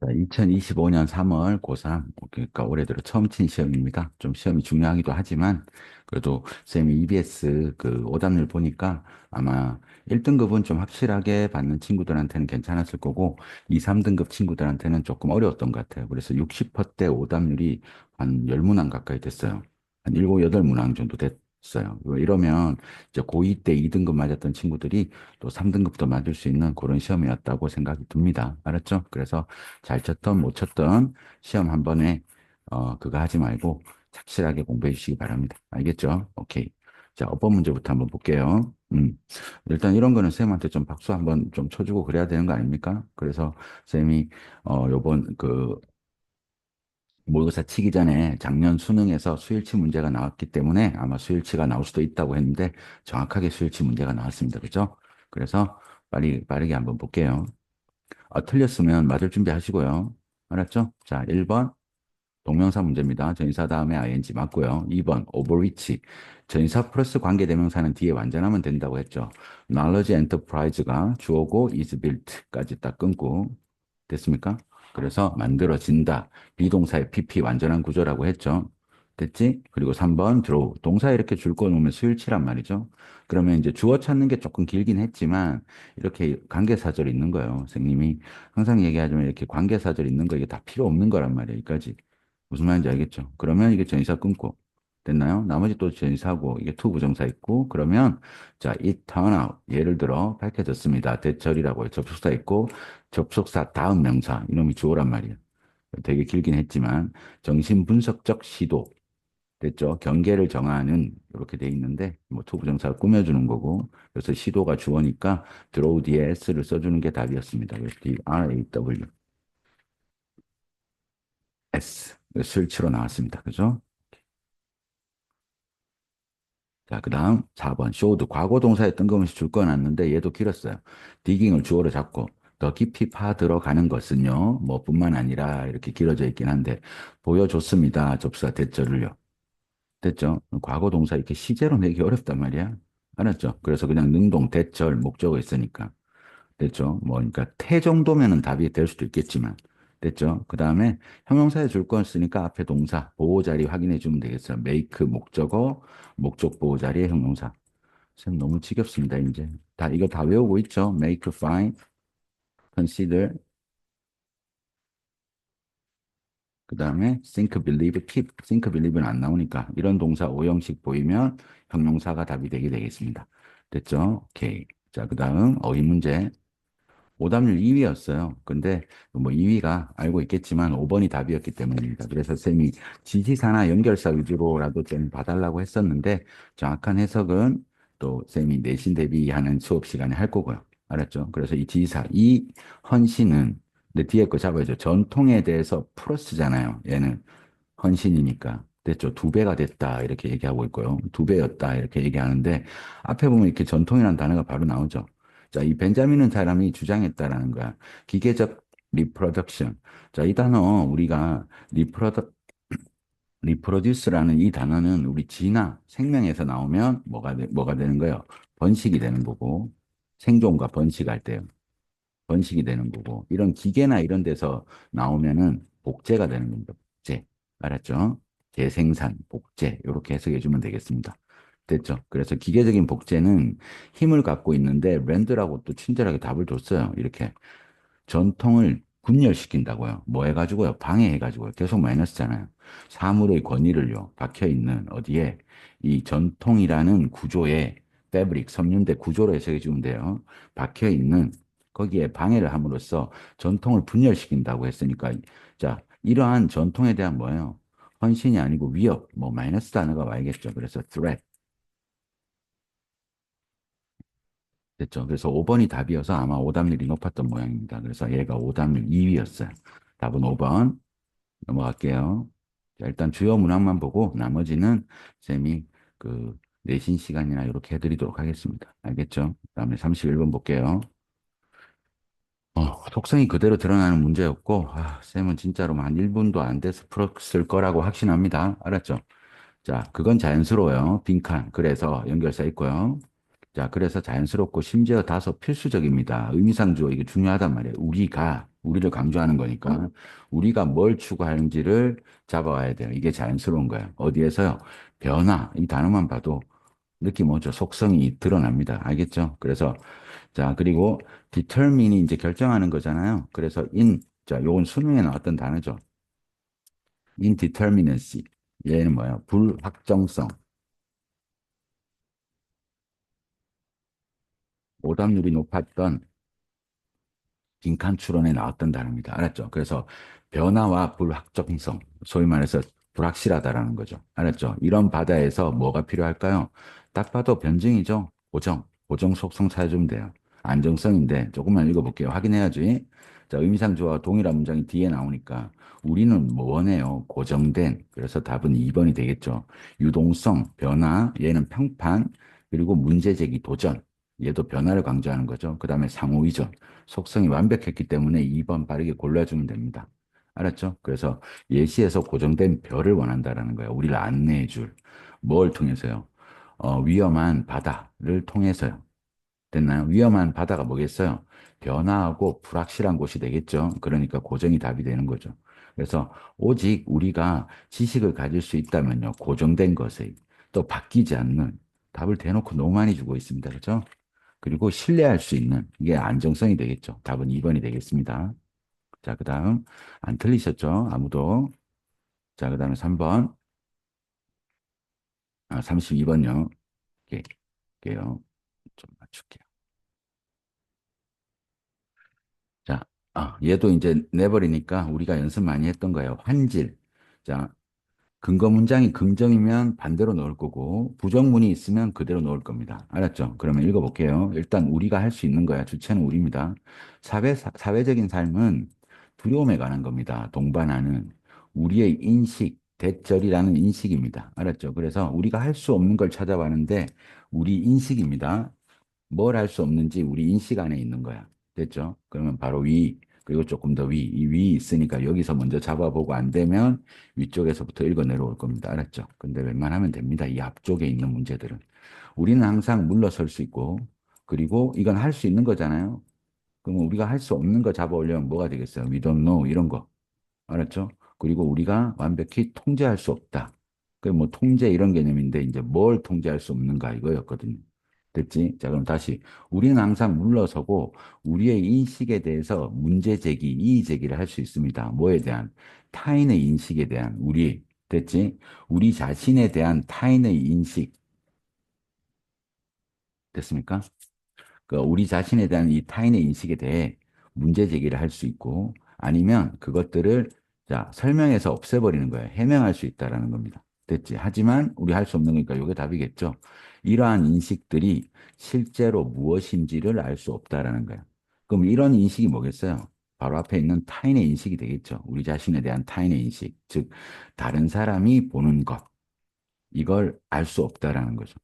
자, 2025년 3월 고3, 그러니까 올해 들어 처음 친 시험입니다. 좀 시험이 중요하기도 하지만, 그래도 쌤이 EBS 그 오답률 보니까 아마 1등급은 좀 확실하게 받는 친구들한테는 괜찮았을 거고, 2, 3등급 친구들한테는 조금 어려웠던 것 같아요. 그래서 60%대 오답률이 한 10문항 가까이 됐어요. 한 7, 8문항 정도 됐어요. 이러면 이제 고2 때 2등급 맞았던 친구들이 또 3등급도 맞을 수 있는 그런 시험이었다고 생각이 듭니다. 알았죠? 그래서 잘 쳤던 못 쳤던 시험 한 번에 그거 하지 말고 착실하게 공부해 주시기 바랍니다. 알겠죠? 오케이. 자, 어법 문제부터 한번 볼게요. 일단 이런 거는 쌤한테 좀 박수 한번 좀 쳐주고 그래야 되는 거 아닙니까? 그래서 쌤이 요번 그 모의고사 치기 전에 작년 수능에서 수일치 문제가 나왔기 때문에 아마 수일치가 나올 수도 있다고 했는데 정확하게 수일치 문제가 나왔습니다. 그죠? 그래서 빨리 빠르게 한번 볼게요. 틀렸으면 맞을 준비하시고요. 알았죠? 자, 1번 동명사 문제입니다. 전치사 다음에 ing 맞고요. 2번 overreach. 전치사 플러스 관계대명사는 뒤에 완전하면 된다고 했죠. knowledge enterprise가 주어고 is built까지 딱 끊고 됐습니까? 그래서 만들어진다. 비동사의 PP 완전한 구조라고 했죠. 됐지? 그리고 3번 draw. 동사 이렇게 줄 거 놓으면 수일치란 말이죠. 그러면 이제 주어 찾는 게 조금 길긴 했지만 이렇게 관계사절 있는 거예요. 선생님이 항상 얘기하지만 이렇게 관계사절 있는 거 이게 다 필요 없는 거란 말이에요. 여기까지. 무슨 말인지 알겠죠? 그러면 이게 전치사 끊고 됐나요? 나머지 또 전치사고 이게 to 부정사 있고 그러면 자, it turn out 예를 들어 밝혀졌습니다. 대절이라고 접속사 있고 접속사 다음 명사 이놈이 주어란 말이에요. 되게 길긴 했지만 정신분석적 시도 됐죠? 경계를 정하는 이렇게 돼 있는데 뭐 to 부정사 꾸며주는 거고 그래서 시도가 주어니까 draw 뒤에 s를 써주는 게 답이었습니다. 그래서 draw s 실치로 나왔습니다. 그죠? 자, 그 다음 4번 showed 과거 동사에 뜬금없이 줄 꺼놨는데 얘도 길었어요. digging을 주어로 잡고 더 깊이 파 들어가는 것은요. 뭐 뿐만 아니라 이렇게 길어져 있긴 한데 보여줬습니다. 접수사 대절을요. 됐죠? 과거 동사 이렇게 시제로 내기 어렵단 말이야. 알았죠? 그래서 그냥 능동, 대절, 목적어 있으니까. 됐죠? 뭐, 그러니까 태 정도면은 답이 될 수도 있겠지만. 됐죠? 그 다음에 형용사에 줄 건 쓰니까 앞에 동사, 보호 자리 확인해 주면 되겠어요. make, 목적어, 목적 보호 자리의 형용사. 쌤 너무 지겹습니다, 이제. 이거 다 외우고 있죠? make, find, consider, 그 다음에 think, believe, keep. think, believe는 안 나오니까 이런 동사 오형식 보이면 형용사가 답이 되게 되겠습니다. 됐죠? 오케이. 자, 그 다음 어휘 문제. 오답률 2위였어요. 근데 뭐 2위가 알고 있겠지만 5번이 답이었기 때문입니다. 그래서 쌤이 지시사나 연결사 위주로라도 좀 봐달라고 했었는데 정확한 해석은 또 쌤이 내신 대비하는 수업 시간에 할 거고요. 알았죠? 그래서 이 지시사, 이 헌신은 근데 뒤에 거 잡아야죠. 전통에 대해서 플러스잖아요. 얘는 헌신이니까. 됐죠. 2배가 됐다. 이렇게 얘기하고 있고요. 2배였다. 이렇게 얘기하는데 앞에 보면 이렇게 전통이라는 단어가 바로 나오죠. 자, 이 벤자민은 사람이 주장했다라는 거야. 기계적 리프로덕션. 자, 이 단어 우리가 리프로듀스라는 이 단어는 우리 진화, 생명에서 나오면 뭐가 되는 거예요? 번식이 되는 거고, 생존과 번식할 때요. 번식이 되는 거고, 이런 기계나 이런 데서 나오면은 복제가 되는 겁니다. 복제. 알았죠? 재생산, 복제. 이렇게 해석해 주면 되겠습니다. 됐죠? 그래서 기계적인 복제는 힘을 갖고 있는데, 랜드라고 또 친절하게 답을 줬어요. 이렇게. 전통을 분열시킨다고요. 뭐 해가지고요? 방해해가지고요. 계속 마이너스잖아요. 사물의 권위를요. 박혀있는 어디에 이 전통이라는 구조에 패브릭, 섬유인데 구조로 해석해 주면 돼요. 박혀있는 거기에 방해를 함으로써 전통을 분열시킨다고 했으니까 자, 이러한 전통에 대한 뭐예요? 헌신이 아니고 위협, 뭐 마이너스 단어가 와야겠죠. 그래서 threat. 됐죠. 그래서 5번이 답이어서 아마 오답률이 높았던 모양입니다. 그래서 얘가 오답률 2위였어요. 답은 5번 넘어갈게요. 자, 일단 주요 문항만 보고 나머지는 쌤이 그 내신 시간이나 이렇게 해드리도록 하겠습니다. 알겠죠? 그다음에 31번 볼게요. 속성이 그대로 드러나는 문제였고, 쌤은 진짜로 한 1분도 안 돼서 풀었을 거라고 확신합니다. 알았죠? 자, 그건 자연스러워요. 빈칸. 그래서 연결사 있고요. 자, 그래서 자연스럽고 심지어 다소 필수적입니다. 의미상주어 이게 중요하단 말이에요. 우리를 강조하는 거니까 우리가 뭘 추구하는지를 잡아와야 돼요. 이게 자연스러운 거예요. 어디에서요? 변화, 이 단어만 봐도 느낌 오죠? 속성이 드러납니다. 알겠죠? 그래서 자, 그리고 determine이 이제 결정하는 거잖아요. 그래서 자, 요건 수능에 나왔던 단어죠. indeterminacy. 얘는 뭐예요? 불확정성. 오답률이 높았던 빈칸 추론에 나왔던 단어입니다. 알았죠? 그래서 변화와 불확정성, 소위 말해서 불확실하다라는 거죠. 알았죠? 이런 바다에서 뭐가 필요할까요? 딱 봐도 변증이죠. 고정 속성 찾아주면 돼요. 안정성인데 조금만 읽어볼게요. 확인해야지. 자, 의미상주어와 동일한 문장이 뒤에 나오니까 우리는 뭐 원해요? 고정된. 그래서 답은 2번이 되겠죠. 유동성, 변화, 얘는 평판, 그리고 문제제기, 도전. 얘도 변화를 강조하는 거죠. 그 다음에 상호이전. 속성이 완벽했기 때문에 2번 빠르게 골라주면 됩니다. 알았죠? 그래서 예시에서 고정된 별을 원한다라는 거예요. 우리를 안내해 줄. 뭘 통해서요? 위험한 바다를 통해서요. 됐나요? 위험한 바다가 뭐겠어요? 변화하고 불확실한 곳이 되겠죠. 그러니까 고정이 답이 되는 거죠. 그래서 오직 우리가 지식을 가질 수 있다면요. 고정된 것에 또 바뀌지 않는 답을 대놓고 너무 많이 주고 있습니다. 그렇죠? 그리고 신뢰할 수 있는 이게 안정성이 되겠죠. 답은 2번이 되겠습니다. 자, 그 다음 안 틀리셨죠? 아무도. 자, 그 다음에 3번, 32번요. 게요. 좀 맞출게요. 자, 얘도 이제 내버리니까 우리가 연습 많이 했던 거예요. 환질. 자, 근거 문장이 긍정이면 반대로 넣을 거고 부정문이 있으면 그대로 넣을 겁니다. 알았죠? 그러면 읽어볼게요. 일단 우리가 할 수 있는 거야. 주체는 우리입니다. 사회적인 삶은 두려움에 관한 겁니다. 동반하는 우리의 인식, 대절이라는 인식입니다. 알았죠? 그래서 우리가 할 수 없는 걸 찾아봤는데 우리 인식입니다. 뭘 할 수 없는지 우리 인식 안에 있는 거야. 됐죠? 그러면 바로 위, 그리고 조금 더 위, 이 위 있으니까 여기서 먼저 잡아보고 안 되면 위쪽에서부터 읽어 내려올 겁니다. 알았죠? 근데 웬만하면 됩니다. 이 앞쪽에 있는 문제들은. 우리는 항상 물러설 수 있고, 그리고 이건 할 수 있는 거잖아요. 그러면 우리가 할 수 없는 거 잡아오려면 뭐가 되겠어요? We don't know, 이런 거. 알았죠? 그리고 우리가 완벽히 통제할 수 없다. 그 뭐 통제 이런 개념인데 이제 뭘 통제할 수 없는가 이거였거든요. 됐지? 자, 그럼 다시. 우리는 항상 물러서고 우리의 인식에 대해서 문제 제기, 이의 제기를 할 수 있습니다. 뭐에 대한? 타인의 인식에 대한 우리. 됐지? 우리 자신에 대한 타인의 인식. 됐습니까? 그 우리 자신에 대한 이 타인의 인식에 대해 문제 제기를 할 수 있고 아니면 그것들을 자, 설명해서 없애버리는 거예요. 해명할 수 있다라는 겁니다. 됐지? 하지만 우리 할 수 없는 거니까 이게 답이겠죠. 이러한 인식들이 실제로 무엇인지를 알 수 없다라는 거예요. 그럼 이런 인식이 뭐겠어요? 바로 앞에 있는 타인의 인식이 되겠죠. 우리 자신에 대한 타인의 인식. 즉, 다른 사람이 보는 것. 이걸 알 수 없다라는 거죠.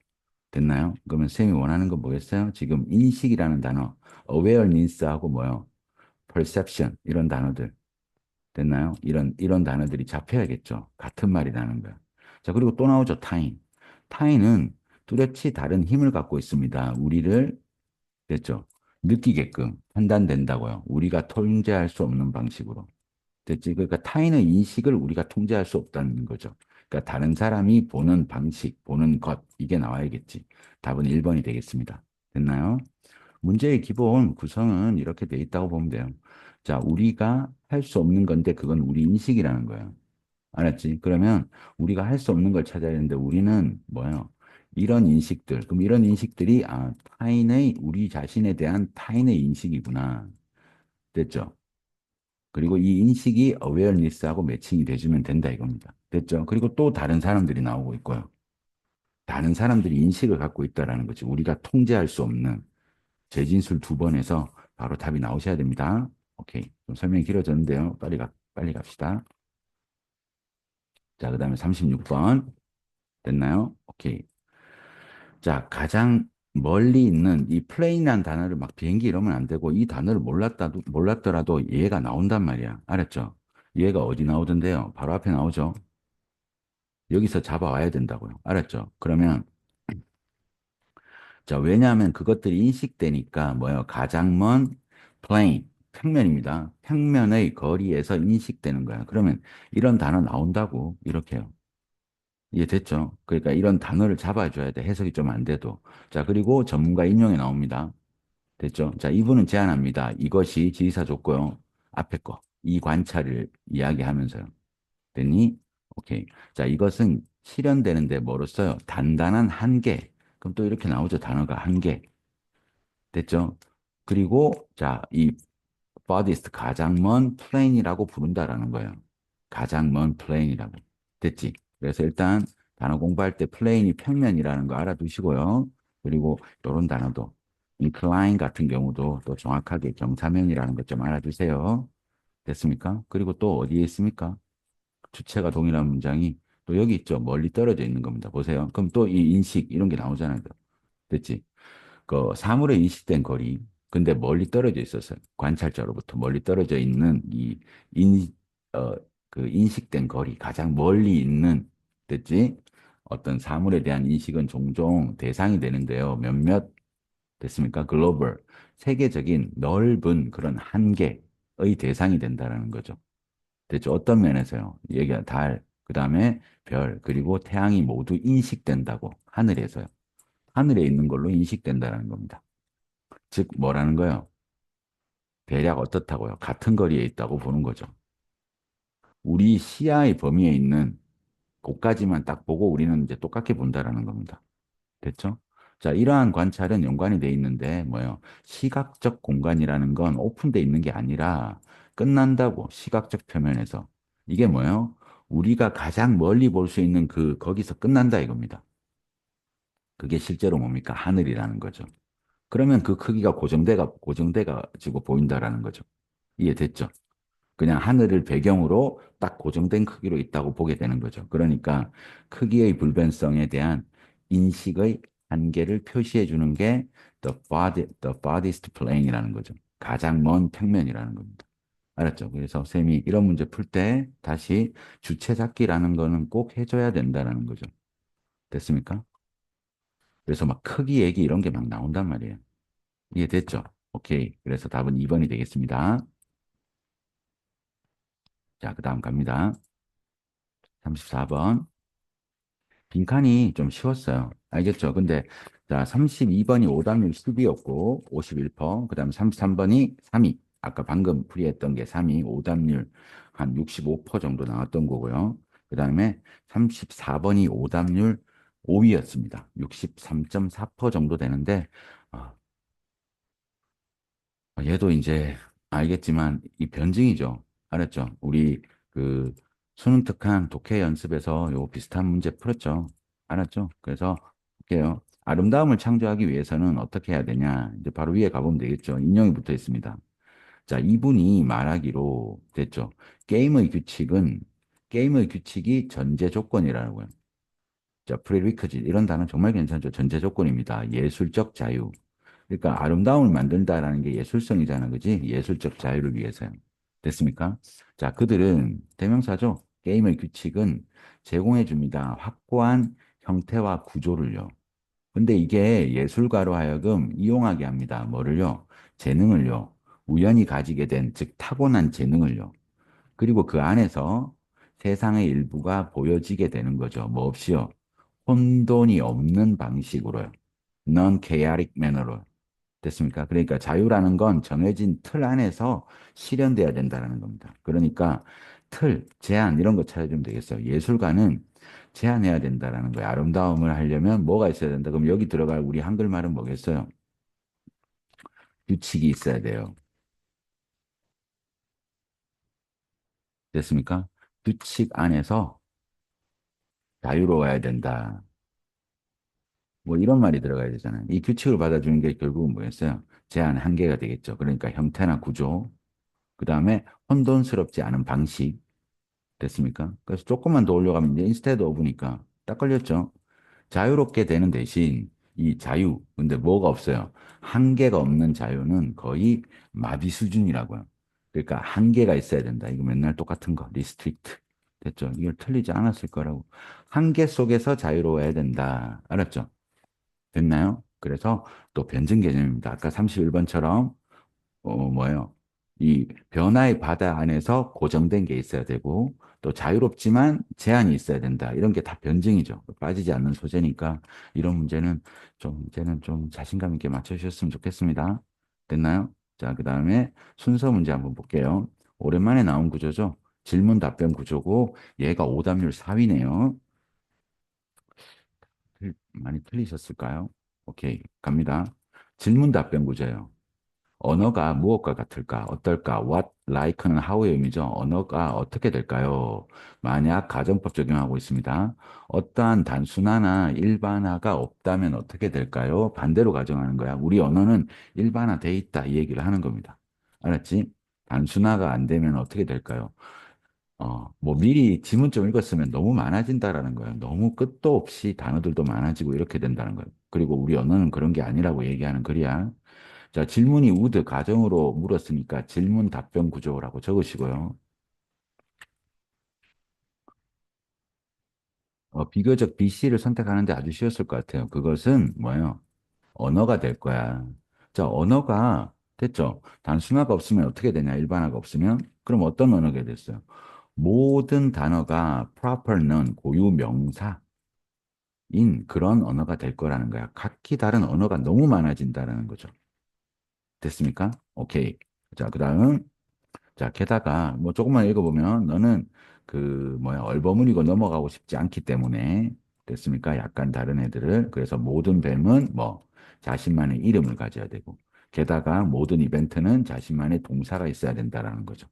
됐나요? 그러면 선생님이 원하는 건 뭐겠어요? 지금 인식이라는 단어, awareness하고 뭐요? perception 이런 단어들 됐나요? 이런 단어들이 잡혀야겠죠. 같은 말이라는 거야. 자, 그리고 또 나오죠. 타인. 타인은 뚜렷이 다른 힘을 갖고 있습니다. 우리를 됐죠. 느끼게끔 판단된다고요. 우리가 통제할 수 없는 방식으로. 됐지? 그러니까 타인의 인식을 우리가 통제할 수 없다는 거죠. 그러니까 다른 사람이 보는 방식, 보는 것, 이게 나와야겠지. 답은 1번이 되겠습니다. 됐나요? 문제의 기본 구성은 이렇게 돼 있다고 보면 돼요. 자, 우리가 할 수 없는 건데 그건 우리 인식이라는 거예요. 알았지? 그러면 우리가 할 수 없는 걸 찾아야 되는데 우리는 뭐예요? 이런 인식들. 그럼 이런 인식들이 우리 자신에 대한 타인의 인식이구나. 됐죠? 그리고 이 인식이 awareness하고 매칭이 돼주면 된다 이겁니다. 됐죠? 그리고 또 다른 사람들이 나오고 있고요. 다른 사람들이 인식을 갖고 있다라는 거지. 우리가 통제할 수 없는 재진술 2번에서 바로 답이 나오셔야 됩니다. 오케이. 좀 설명이 길어졌는데요. 빨리 갑시다. 자, 그 다음에 36번. 됐나요? 오케이. 자, 가장 멀리 있는 이 플레인이라는 단어를 막 비행기 이러면 안 되고 이 단어를 몰랐더라도 얘가 나온단 말이야. 알았죠? 얘가 어디 나오던데요? 바로 앞에 나오죠? 여기서 잡아와야 된다고요. 알았죠? 그러면 자, 왜냐하면 그것들이 인식되니까 뭐예요? 가장 먼 plane, 평면입니다. 평면의 거리에서 인식되는 거야. 그러면 이런 단어 나온다고 이렇게요. 이해됐죠? 그러니까 이런 단어를 잡아줘야 돼. 해석이 좀 안 돼도. 자, 그리고 전문가 인용에 나옵니다. 됐죠? 자, 이분은 제안합니다. 이것이 지리사 줬고요. 앞에 거. 이 관찰을 이야기하면서요. 됐니? 오케이. 자, 이것은 실현되는데 뭐로 써요? 단단한 한계. 그럼 또 이렇게 나오죠. 단어가 한계. 됐죠? 그리고 자, 이 farthest 가장 먼 plane이라고 부른다라는 거예요. 가장 먼 plane이라고. 됐지? 그래서 일단 단어 공부할 때 plane이 평면이라는 거 알아두시고요. 그리고 이런 단어도 incline 같은 경우도 또 정확하게 경사면이라는 것 좀 알아두세요. 됐습니까? 그리고 또 어디에 있습니까? 주체가 동일한 문장이 또 여기 있죠. 멀리 떨어져 있는 겁니다. 보세요. 그럼 또 이 인식 이런 게 나오잖아요. 됐지? 그 사물에 인식된 거리. 근데 멀리 떨어져 있었어요. 관찰자로부터 멀리 떨어져 있는 이 인, 어, 그 인식된 거리, 가장 멀리 있는, 됐지? 어떤 사물에 대한 인식은 종종 대상이 되는데요. 몇몇 됐습니까? 글로벌, 세계적인 넓은 그런 한계의 대상이 된다는 거죠. 됐죠? 어떤 면에서요? 얘기가 달, 그 다음에 별, 그리고 태양이 모두 인식된다고. 하늘에서요. 하늘에 있는 걸로 인식된다는 겁니다. 즉, 뭐라는 거예요? 대략 어떻다고요? 같은 거리에 있다고 보는 거죠. 우리 시야의 범위에 있는 곳까지만 딱 보고 우리는 이제 똑같게 본다라는 겁니다. 됐죠? 자, 이러한 관찰은 연관이 돼 있는데, 뭐요? 시각적 공간이라는 건 오픈돼 있는 게 아니라 끝난다고, 시각적 표면에서. 이게 뭐요? 우리가 가장 멀리 볼 수 있는 거기서 끝난다 이겁니다. 그게 실제로 뭡니까? 하늘이라는 거죠. 그러면 그 크기가 고정돼가지고 보인다라는 거죠. 이해됐죠? 그냥 하늘을 배경으로 딱 고정된 크기로 있다고 보게 되는 거죠. 그러니까 크기의 불변성에 대한 인식의 한계를 표시해 주는 게 the farthest plane이라는 거죠. 가장 먼 평면이라는 겁니다. 알았죠? 그래서 쌤이 이런 문제 풀 때 다시 주체 잡기라는 거는 꼭 해줘야 된다라는 거죠. 됐습니까? 그래서 막 크기 얘기 이런 게 막 나온단 말이에요. 이해됐죠? 오케이. 그래서 답은 2번이 되겠습니다. 자, 그 다음 갑니다. 34번. 빈칸이 좀 쉬웠어요. 알겠죠? 근데, 자, 32번이 오답률 10이었고, 51%. 그 다음에 33번이 3위. 아까 방금 풀이했던 게 3위. 오답률 한 65% 정도 나왔던 거고요. 그 다음에 34번이 오답률 5위였습니다. 63.4% 정도 되는데, 아, 얘도 이제 알겠지만 이 변증이죠. 알았죠? 우리 그 수능 특강 독해 연습에서 요 비슷한 문제 풀었죠. 알았죠? 그래서 볼게요. 아름다움을 창조하기 위해서는 어떻게 해야 되냐? 이제 바로 위에 가보면 되겠죠. 인형이 붙어 있습니다. 자, 이분이 말하기로 됐죠. 게임의 규칙은 게임의 규칙이 전제 조건이라고요. 자, 프리리퀴짓 이런 단어 정말 괜찮죠. 전제 조건입니다. 예술적 자유. 그러니까 아름다움을 만든다라는 게 예술성이잖아, 그지? 예술적 자유를 위해서요. 됐습니까? 자, 그들은 대명사죠. 게임의 규칙은 제공해 줍니다. 확고한 형태와 구조를요. 근데 이게 예술가로 하여금 이용하게 합니다. 뭐를요? 재능을요. 우연히 가지게 된, 즉 타고난 재능을요. 그리고 그 안에서 세상의 일부가 보여지게 되는 거죠. 뭐 없이요. 혼돈이 없는 방식으로요. non-chaotic manner로. 됐습니까? 그러니까 자유라는 건 정해진 틀 안에서 실현돼야 된다는 겁니다. 그러니까 틀, 제한 이런 거 찾아주면 되겠어요. 예술가는 제한해야 된다는 거예요. 아름다움을 하려면 뭐가 있어야 된다? 그럼 여기 들어갈 우리 한글말은 뭐겠어요? 규칙이 있어야 돼요. 됐습니까? 규칙 안에서 자유로워야 된다. 뭐 이런 말이 들어가야 되잖아요. 이 규칙을 받아주는 게 결국은 뭐였어요? 제한 한계가 되겠죠. 그러니까 형태나 구조, 그 다음에 혼돈스럽지 않은 방식, 됐습니까? 그래서 조금만 더 올려가면 이제 인스테드 오브니까 딱 걸렸죠. 자유롭게 되는 대신 이 자유, 근데 뭐가 없어요? 한계가 없는 자유는 거의 마비 수준이라고요. 그러니까 한계가 있어야 된다. 이거 맨날 똑같은 거, 리스트릭트. 됐죠? 이걸 틀리지 않았을 거라고. 한계 속에서 자유로워야 된다. 알았죠? 됐나요? 그래서 또 변증 개념입니다. 아까 31번처럼 뭐예요? 이 변화의 바다 안에서 고정된 게 있어야 되고, 또 자유롭지만 제한이 있어야 된다. 이런 게 다 변증이죠. 빠지지 않는 소재니까, 이런 문제는 이제는 좀 자신감 있게 맞춰주셨으면 좋겠습니다. 됐나요? 자, 그 다음에 순서 문제 한번 볼게요. 오랜만에 나온 구조죠. 질문 답변 구조고, 얘가 오답률 4위네요. 많이 틀리셨을까요? 오케이, 갑니다. 질문 답변 구조예요. 언어가 무엇과 같을까? 어떨까? What, like는 how의 의미죠. 언어가 어떻게 될까요? 만약 가정법 적용하고 있습니다. 어떠한 단순화나 일반화가 없다면 어떻게 될까요? 반대로 가정하는 거야. 우리 언어는 일반화돼 있다. 이 얘기를 하는 겁니다. 알았지? 단순화가 안 되면 어떻게 될까요? 뭐 미리 지문 좀 읽었으면 너무 많아진다라는 거예요. 너무 끝도 없이 단어들도 많아지고 이렇게 된다는 거예요. 그리고 우리 언어는 그런 게 아니라고 얘기하는 글이야. 자, 질문이 우드 가정으로 물었으니까 질문 답변 구조라고 적으시고요. 비교적 BC를 선택하는데 아주 쉬웠을 것 같아요. 그것은 뭐예요? 언어가 될 거야. 자, 언어가 됐죠? 단순화가 없으면 어떻게 되냐? 일반화가 없으면? 그럼 어떤 언어가 됐어요? 모든 단어가 proper는 고유 명사인 그런 언어가 될 거라는 거야. 각기 다른 언어가 너무 많아진다라는 거죠. 됐습니까? 오케이. 자, 그 다음. 자, 게다가 뭐 조금만 읽어보면 너는 그 뭐야 얼버무리고 넘어가고 싶지 않기 때문에 됐습니까? 약간 다른 애들을 그래서 모든 뱀은 뭐 자신만의 이름을 가져야 되고 게다가 모든 이벤트는 자신만의 동사가 있어야 된다라는 거죠.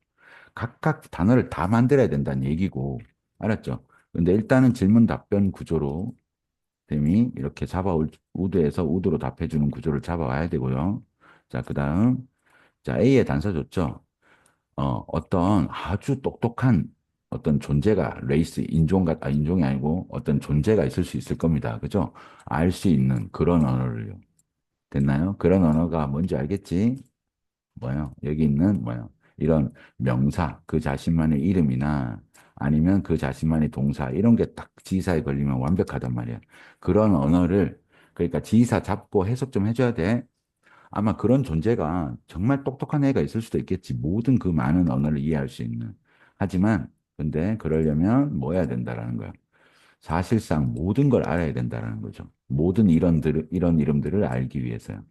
각각 단어를 다 만들어야 된다는 얘기고 알았죠? 근데 일단은 질문 답변 구조로 뱀이 이렇게 잡아올 우드에서 우드로 답해주는 구조를 잡아와야 되고요. 자, 그다음 자 A의 단서 줬죠? 어떤 아주 똑똑한 어떤 존재가 레이스 인종이 아니고 어떤 존재가 있을 수 있을 겁니다. 그죠? 알 수 있는 그런 언어를요. 됐나요? 그런 언어가 뭔지 알겠지? 뭐요? 여기 있는 뭐요? 이런 명사, 그 자신만의 이름이나 아니면 그 자신만의 동사 이런 게 딱 지사에 걸리면 완벽하단 말이야. 그런 언어를 그러니까 지사 잡고 해석 좀 해줘야 돼. 아마 그런 존재가 정말 똑똑한 애가 있을 수도 있겠지. 모든 그 많은 언어를 이해할 수 있는. 하지만, 근데 그러려면 뭐 해야 된다라는 거야. 사실상 모든 걸 알아야 된다라는 거죠. 모든 이런 이름들을 알기 위해서요.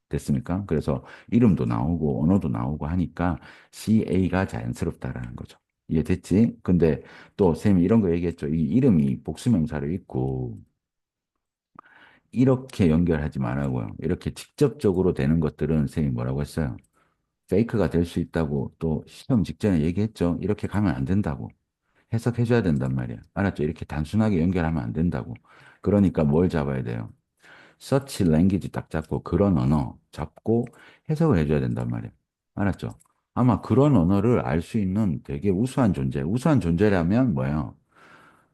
됐습니까? 그래서 이름도 나오고 언어도 나오고 하니까 CA가 자연스럽다라는 거죠. 이해됐지? 근데 또 쌤이 이런 거 얘기했죠. 이 이름이 복수명사로 있고 이렇게 연결하지 말라고요. 이렇게 직접적으로 되는 것들은 선생님이 뭐라고 했어요? 페이크가 될 수 있다고 또 시험 직전에 얘기했죠. 이렇게 가면 안 된다고. 해석해줘야 된단 말이야. 알았죠? 이렇게 단순하게 연결하면 안 된다고. 그러니까 뭘 잡아야 돼요? 서치 랭귀지 딱 잡고 그런 언어 잡고 해석을 해줘야 된단 말이야. 알았죠? 아마 그런 언어를 알 수 있는 되게 우수한 존재. 우수한 존재라면 뭐예요?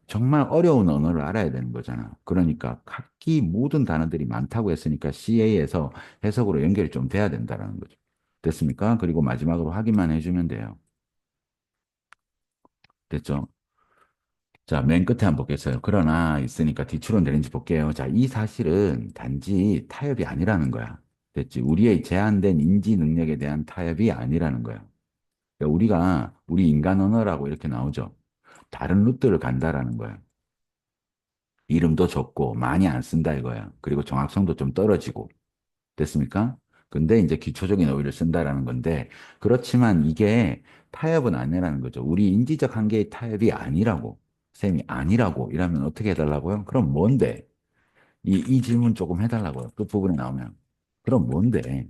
정말 어려운 언어를 알아야 되는 거잖아. 그러니까 각기 모든 단어들이 많다고 했으니까 CA에서 해석으로 연결이 좀 돼야 된다는 거죠. 됐습니까? 그리고 마지막으로 확인만 해주면 돼요. 됐죠? 자, 맨 끝에 한번 보겠어요. 그러나 있으니까 뒤추론 되는지 볼게요. 자, 이 사실은 단지 타협이 아니라는 거야. 됐지? 우리의 제한된 인지 능력에 대한 타협이 아니라는 거야. 그러니까 우리 인간 언어라고 이렇게 나오죠. 다른 루트를 간다라는 거야. 이름도 적고 많이 안 쓴다 이거야. 그리고 정확성도 좀 떨어지고. 됐습니까? 근데 이제 기초적인 어휘를 쓴다라는 건데, 그렇지만 이게 타협은 아니라는 거죠. 우리 인지적 한계의 타협이 아니라고. 쌤이 아니라고. 이러면 어떻게 해달라고요? 그럼 뭔데? 이 질문 조금 해달라고요. 끝부분에 나오면. 그럼 뭔데?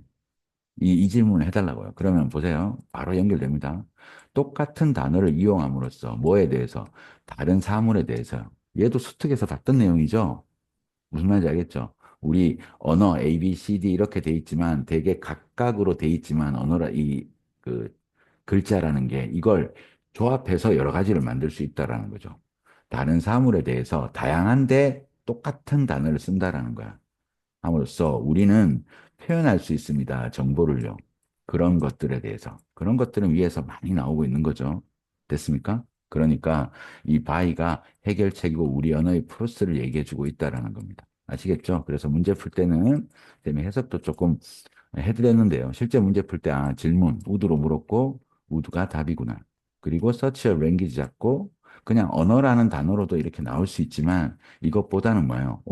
이 질문을 해달라고요. 그러면 보세요. 바로 연결됩니다. 똑같은 단어를 이용함으로써 뭐에 대해서? 다른 사물에 대해서요. 얘도 수특에서 다 뜬 내용이죠. 무슨 말인지 알겠죠? 우리 언어 A, B, C, D 이렇게 돼 있지만 되게 각각으로 돼 있지만 언어라 그 글자라는 게 이걸 조합해서 여러 가지를 만들 수 있다라는 거죠. 다른 사물에 대해서 다양한데 똑같은 단어를 쓴다라는 거야. 함으로써 우리는 표현할 수 있습니다. 정보를요. 그런 것들에 대해서. 그런 것들은 위에서 많이 나오고 있는 거죠. 됐습니까? 그러니까 이 바이가 해결책이고 우리 언어의 프로스를 얘기해 주고 있다라는 겁니다. 아시겠죠? 그래서 문제 풀 때는 쌤이 해석도 조금 해드렸는데요. 실제 문제 풀 때, 아, 질문, 우드로 물었고, 우드가 답이구나. 그리고 서치 랭귀지 잡고, 그냥 언어라는 단어로도 이렇게 나올 수 있지만, 이것보다는 뭐예요?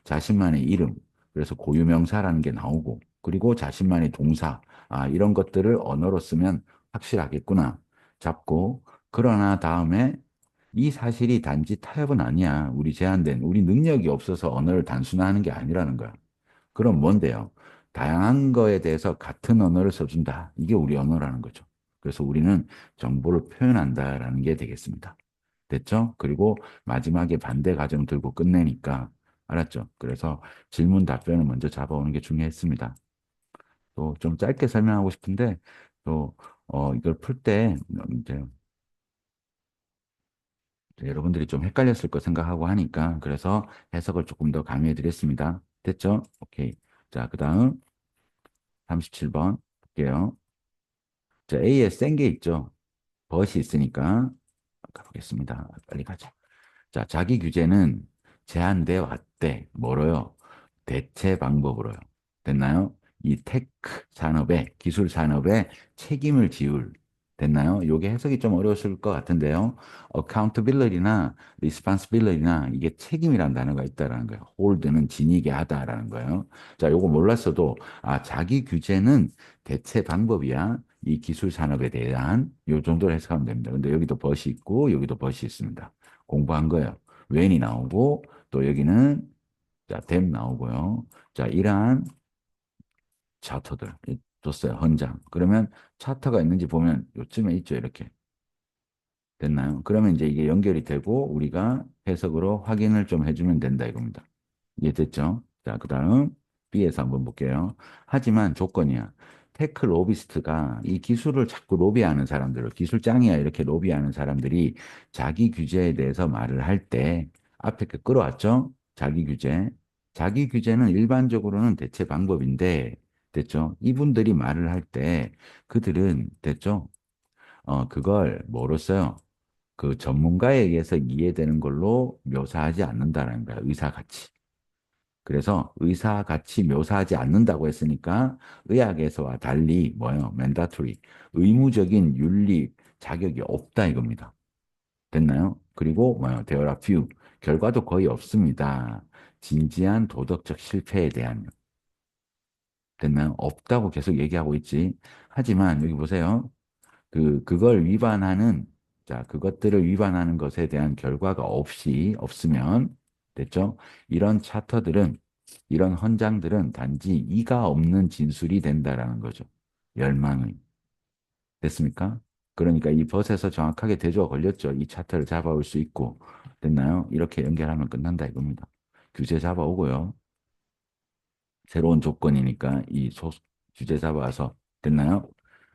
자신만의 이름, 그래서 고유명사라는 게 나오고, 그리고 자신만의 동사, 아, 이런 것들을 언어로 쓰면 확실하겠구나. 잡고, 그러나 다음에 이 사실이 단지 타협은 아니야. 우리 능력이 없어서 언어를 단순화하는 게 아니라는 거야. 그럼 뭔데요? 다양한 거에 대해서 같은 언어를 써준다. 이게 우리 언어라는 거죠. 그래서 우리는 정보를 표현한다라는 게 되겠습니다. 됐죠? 그리고 마지막에 반대 가정 들고 끝내니까 알았죠? 그래서 질문 답변을 먼저 잡아오는 게 중요했습니다. 또 좀 짧게 설명하고 싶은데 또 이걸 풀 때 이제 여러분들이 좀 헷갈렸을 거 생각하고 하니까 그래서 해석을 조금 더 강의해 드렸습니다. 됐죠? 오케이. 자, 그다음 37번 볼게요. 자, A에 센 게 있죠. 벗이 있으니까 가보겠습니다. 빨리 가자. 자, 자기 규제는 제한돼 왔대. 뭐로요? 대체 방법으로요. 됐나요? 이 테크 산업에, 기술 산업에 책임을 지울. 됐나요? 요게 해석이 좀 어려웠을 것 같은데요. accountability나 responsibility나 이게 책임이라는 단어가 있다라는 거예요. hold는 지니게 하다라는 거예요. 자, 요거 몰랐어도 아, 자기 규제는 대체 방법이야. 이 기술 산업에 대한 요 정도로 해석하면 됩니다. 근데 여기도 벗이 있고 여기도 벗이 있습니다. 공부한 거예요. when이 나오고 또 여기는 자, them 나오고요. 자, 이러한 차터들 줬어요. 헌장. 그러면 차터가 있는지 보면 요쯤에 있죠. 이렇게. 됐나요? 그러면 이제 이게 연결이 되고 우리가 해석으로 확인을 좀 해주면 된다 이겁니다. 이해됐죠? 자, 그 다음 B에서 한번 볼게요. 하지만 조건이야. 테크 로비스트가 이 기술을 자꾸 로비하는 사람들을 기술장이야 이렇게 로비하는 사람들이 자기 규제에 대해서 말을 할 때 앞에 그 끌어왔죠? 자기 규제. 자기 규제는 일반적으로는 대체 방법인데 됐죠? 이분들이 말을 할 때 그들은 됐죠? 그걸 뭐로 써요? 그 전문가에 의해서 이해되는 걸로 묘사하지 않는다는 거야. 의사같이. 그래서 의사같이 묘사하지 않는다고 했으니까 의학에서와 달리 뭐예요? mandatory. 의무적인 윤리 자격이 없다 이겁니다. 됐나요? 그리고 뭐예요? there are few. 결과도 거의 없습니다. 진지한 도덕적 실패에 대한 됐나요? 없다고 계속 얘기하고 있지. 하지만 여기 보세요. 그걸 위반하는, 자, 그것들을 위반하는 것에 대한 결과가 없으면, 됐죠? 이런 차터들은, 이런 헌장들은 단지 이가 없는 진술이 된다라는 거죠. 멸망의. 됐습니까? 그러니까 이 벗에서 정확하게 대조가 걸렸죠. 이 차트를 잡아올 수 있고. 됐나요? 이렇게 연결하면 끝난다 이겁니다. 규제 잡아오고요. 새로운 조건이니까 규제 잡아와서. 됐나요?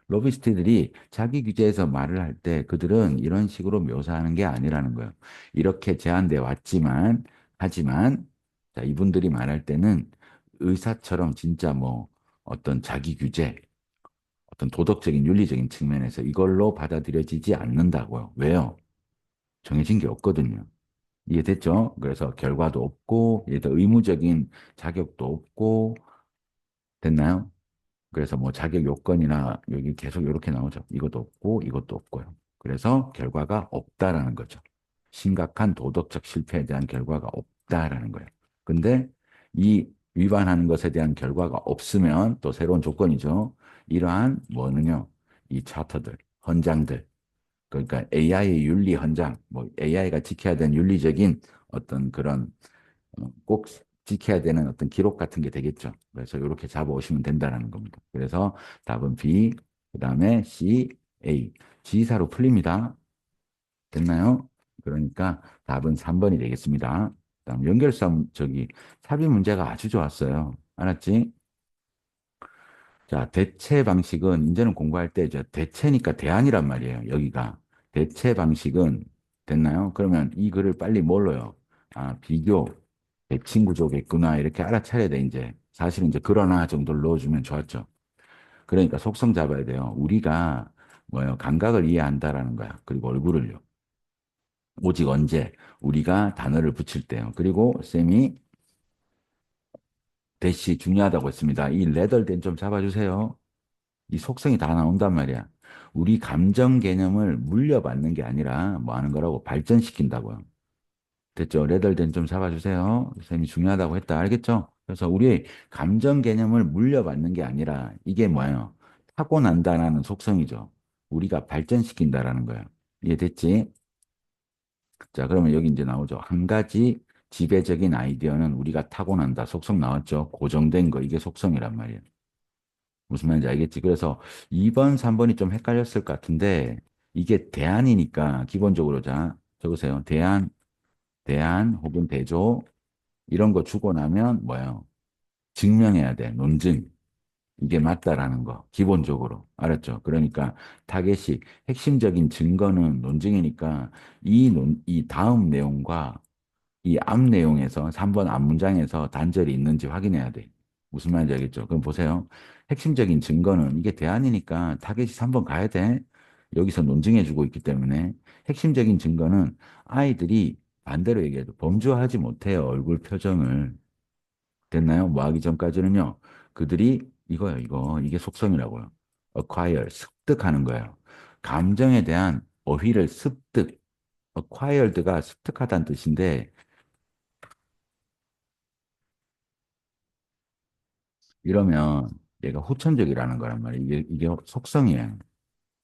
로비스트들이 자기 규제에서 말을 할 때 그들은 이런 식으로 묘사하는 게 아니라는 거예요. 이렇게 제한돼 왔지만, 하지만, 자, 이분들이 말할 때는 의사처럼 진짜 뭐 어떤 자기 규제, 어떤 도덕적인 윤리적인 측면에서 이걸로 받아들여지지 않는다고요. 왜요? 정해진 게 없거든요. 이해됐죠? 그래서 결과도 없고, 얘도 의무적인 자격도 없고, 됐나요? 그래서 뭐 자격 요건이나 여기 계속 이렇게 나오죠. 이것도 없고 이것도 없고요. 그래서 결과가 없다라는 거죠. 심각한 도덕적 실패에 대한 결과가 없다라는 거예요. 근데 이 위반하는 것에 대한 결과가 없으면 또 새로운 조건이죠. 이러한 뭐는요. 이 차터들, 헌장들, 그러니까 AI의 윤리 헌장, 뭐 AI가 지켜야 되는 윤리적인 어떤 그런 꼭 지켜야 되는 어떤 기록 같은 게 되겠죠. 그래서 이렇게 잡아오시면 된다는 겁니다. 그래서 답은 B, 그 다음에 C, A. 지사로 풀립니다. 됐나요? 그러니까 답은 3번이 되겠습니다. 그다음 연결성 삽입 문제가 아주 좋았어요. 알았지? 자, 대체 방식은 이제는 공부할 때 대체니까 대안이란 말이에요. 여기가 대체 방식은 됐나요? 그러면 이 글을 빨리 뭘로요? 아, 비교 대칭 구조겠구나 이렇게 알아차려야 돼 이제. 사실은 이제 그러나 정도를 넣어주면 좋았죠. 그러니까 속성 잡아야 돼요. 우리가 뭐예요? 감각을 이해한다라는 거야. 그리고 얼굴을요. 오직 언제 우리가 단어를 붙일 때요. 그리고 쌤이 대시 중요하다고 했습니다. 이 레덜된 좀 잡아주세요. 이 속성이 다 나온단 말이야. 우리 감정 개념을 물려받는 게 아니라 뭐 하는 거라고 발전시킨다고요. 됐죠? 레덜된 좀 잡아주세요. 쌤이 중요하다고 했다. 알겠죠? 그래서 우리의 감정 개념을 물려받는 게 아니라 이게 뭐예요? 타고난다라는 속성이죠. 우리가 발전시킨다라는 거예요. 이해됐지? 자, 그러면 여기 이제 나오죠. 한 가지 지배적인 아이디어는 우리가 타고난다. 속성 나왔죠? 고정된 거. 이게 속성이란 말이에요. 무슨 말인지 알겠지? 그래서 2번, 3번이 좀 헷갈렸을 것 같은데 이게 대안이니까 기본적으로 자, 적으세요. 대안 혹은 대조 이런 거 주고 나면 뭐예요? 증명해야 돼. 논증. 이게 맞다라는 거. 기본적으로. 알았죠? 그러니까 타겟이 핵심적인 증거는 논증이니까 이 다음 내용과 이 앞 내용에서 3번 앞 문장에서 단절이 있는지 확인해야 돼. 무슨 말인지 알겠죠? 그럼 보세요. 핵심적인 증거는 이게 대안이니까 타겟이 3번 가야 돼. 여기서 논증해주고 있기 때문에 핵심적인 증거는 아이들이 반대로 얘기해도 범주화하지 못해요. 얼굴 표정을. 됐나요? 뭐 하기 전까지는요. 그들이 이거요, 이거. 이게 속성이라고요. acquire, 습득하는 거예요. 감정에 대한 어휘를 습득. acquired가 습득하다는 뜻인데 이러면 얘가 후천적이라는 거란 말이에요. 이게 속성이에요.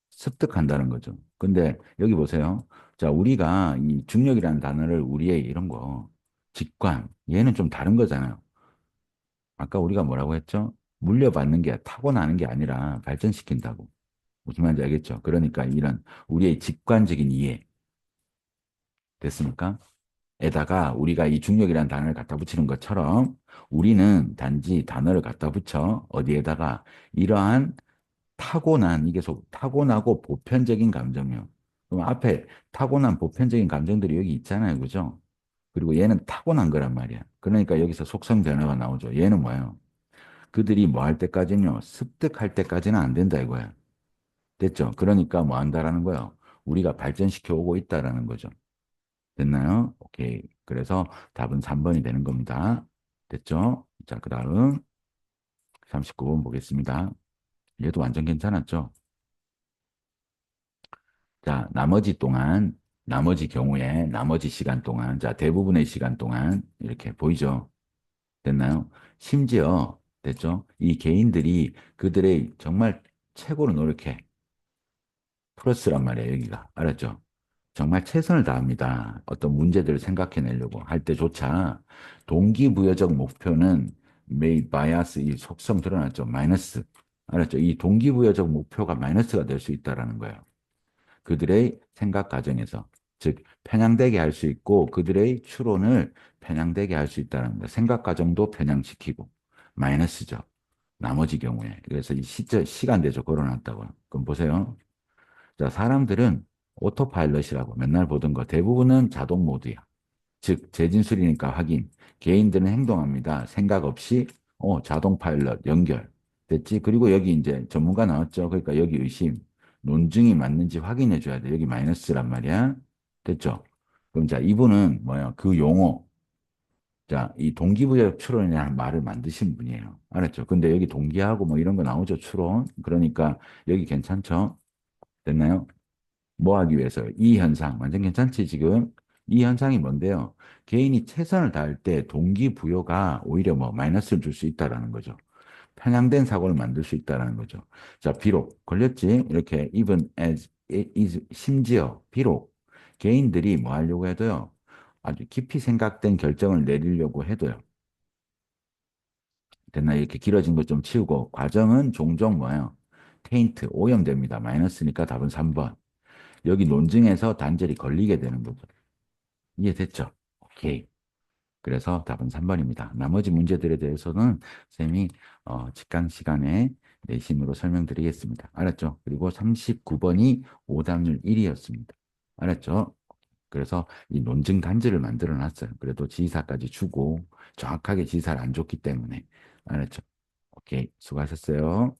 습득한다는 거죠. 근데 여기 보세요. 자, 우리가 이 중력이라는 단어를 우리의 이런 거, 직관, 얘는 좀 다른 거잖아요. 아까 우리가 뭐라고 했죠? 물려받는 게 타고나는 게 아니라 발전시킨다고. 무슨 말인지 알겠죠? 그러니까 이런 우리의 직관적인 이해 됐습니까? 에다가 우리가 이 중력이라는 단어를 갖다 붙이는 것처럼 우리는 단지 단어를 갖다 붙여 어디에다가 이러한 타고난 이게 타고나고 보편적인 감정이요. 그럼 앞에 타고난 보편적인 감정들이 여기 있잖아요. 그죠? 그리고 얘는 타고난 거란 말이야. 그러니까 여기서 속성 변화가 나오죠. 얘는 뭐예요? 그들이 뭐 할 때까지는요. 습득할 때까지는 안 된다 이거야. 됐죠? 그러니까 뭐 한다라는 거예요. 우리가 발전시켜 오고 있다라는 거죠. 됐나요? 오케이. 그래서 답은 3번이 되는 겁니다. 됐죠? 자, 그 다음 39번 보겠습니다. 얘도 완전 괜찮았죠? 자, 나머지 경우에, 나머지 시간 동안, 자, 대부분의 시간 동안, 이렇게 보이죠? 됐나요? 심지어, 됐죠? 이 개인들이 그들의 정말 최고로 노력해. 플러스란 말이에요, 여기가. 알았죠? 정말 최선을 다합니다. 어떤 문제들을 생각해내려고 할 때조차 동기부여적 목표는 made bias 이 속성 드러났죠. 마이너스. 알았죠? 이 동기부여적 목표가 마이너스가 될 수 있다라는 거예요. 그들의 생각 과정에서. 즉, 편향되게 할 수 있고 그들의 추론을 편향되게 할 수 있다는 거예요. 생각 과정도 편향시키고 마이너스죠. 나머지 경우에. 그래서 이 시간대죠. 걸어놨다고요. 그럼 보세요. 자, 사람들은 오토파일럿이라고 맨날 보던 거 대부분은 자동 모드야. 즉, 재진술이니까 확인. 개인들은 행동합니다. 생각 없이 자동 파일럿 연결. 됐지? 그리고 여기 이제 전문가 나왔죠. 그러니까 여기 의심. 논증이 맞는지 확인해 줘야 돼. 여기 마이너스란 말이야. 됐죠? 그럼 자, 이분은 뭐야? 그 용어. 자, 이 동기부여 추론이라는 말을 만드신 분이에요. 알았죠? 근데 여기 동기하고 뭐 이런 거 나오죠? 추론. 그러니까 여기 괜찮죠? 됐나요? 뭐 하기 위해서요? 이 현상, 완전 괜찮지, 지금? 이 현상이 뭔데요? 개인이 최선을 다할 때 동기부여가 오히려 뭐 마이너스를 줄 수 있다라는 거죠. 편향된 사고를 만들 수 있다라는 거죠. 자, 비록 걸렸지? 이렇게 even as it is 심지어 비록 개인들이 뭐 하려고 해도요. 아주 깊이 생각된 결정을 내리려고 해도요. 됐나? 이렇게 길어진 거 좀 치우고 과정은 종종 뭐예요? 테인트, 오염됩니다. 마이너스니까 답은 3번. 여기 논증에서 단절이 걸리게 되는 거죠. 이해됐죠? 오케이. 그래서 답은 3번입니다. 나머지 문제들에 대해서는 쌤이 직강 시간에 내심으로 설명드리겠습니다. 알았죠? 그리고 39번이 오답률 1위였습니다. 알았죠? 그래서 이 논증 단지를 만들어 놨어요. 그래도 지사까지 주고 정확하게 지사를 안 줬기 때문에. 알았죠? 오케이. 수고하셨어요.